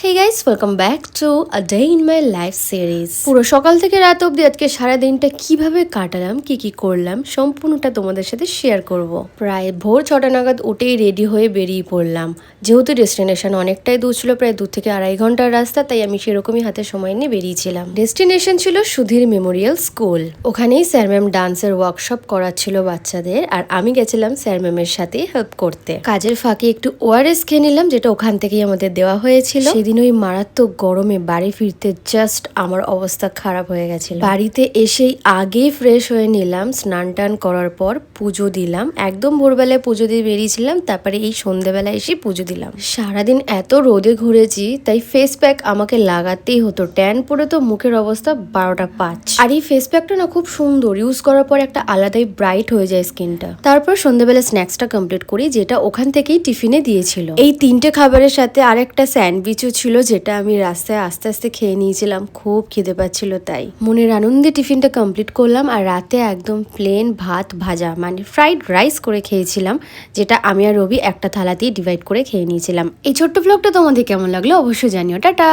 Hey guys, welcome back to a day in my life series. পুরো সকাল থেকে রাত অবধি আজকে সারা দিনটা কিভাবে কাটালাম, কি করলাম সম্পূর্ণটা তোমাদের সাথে শেয়ার করব। প্রায় ভোর 6টা নাগাদ উঠেই রেডি হয়ে বেরিয়ে পড়লাম। যেহেতু ডেস্টিনেশন অনেকটাই দূর ছিল, প্রায় 2 থেকে 2.5 ঘন্টার রাস্তা, তাই আমি সেরকমই হাতে সময় নিয়ে বেরিয়েছিলাম। ডেস্টিনেশন ছিল সুধীর মেমোরিয়াল স্কুল। ওখানেই স্যার ম্যাম ডান্সের ওয়ার্কশপ করাচ্ছিল বাচ্চাদের, আর আমি গেছিলাম স্যার ম্যামের সাথে হেল্প করতে। কাজের ফাঁকে একটু ওআরএস খেয়ে নিলাম, যেটা ওখান থেকেই আমাদের দেওয়া হয়েছিল। সেদিন ওই মারাত্মক গরমে বাড়ি ফিরতে জাস্ট আমার অবস্থা খারাপ হয়ে গেছিল। বাড়িতে এসেই আগেই ফ্রেশ হয়ে নিলাম, স্নান টান করার পর পুজো দিলাম। একদম ভোরবেলায় পুজো দিয়ে বেরিয়েছিলাম, তারপরে এই সন্ধ্যেবেলা এসে পুজো দিলাম। সারাদিন এত রোদে ঘুরেছি, তাই ফেস প্যাক আমাকে লাগাতেই হতো। ট্যান পরে তো মুখের অবস্থা 12টা 5। আর এই ফেস প্যাকটা না খুব সুন্দর, ইউজ করার পর একটা আলাদাই ব্রাইট হয়ে যায় স্কিনটা। তারপর সন্ধ্যেবেলা স্ন্যাক্সটা কমপ্লিট করি, যেটা ওখান থেকেই টিফিনে দিয়েছিল। এই 3টে খাবারের সাথে আরেকটা স্যান্ডউইচও ছিল, যেটা আমি রাস্তায় আস্তে আস্তে খেয়ে নিয়েছিলাম। খুব খিদে পাচ্ছিল, তাই মনের আনন্দে টিফিনটা কমপ্লিট করলাম। আর রাতে একদম প্লেন ভাত ভাজা, মানে ফ্রাইড রাইস করে খেয়েছিলাম, যেটা আমি আর রবি একটা থালাতেই ডিভাইড করে খেয়ে নিয়েছিলাম। এই ছোট্ট ব্লগটা তোমাদের কেমন লাগলো অবশ্যই জানিও। টাটা।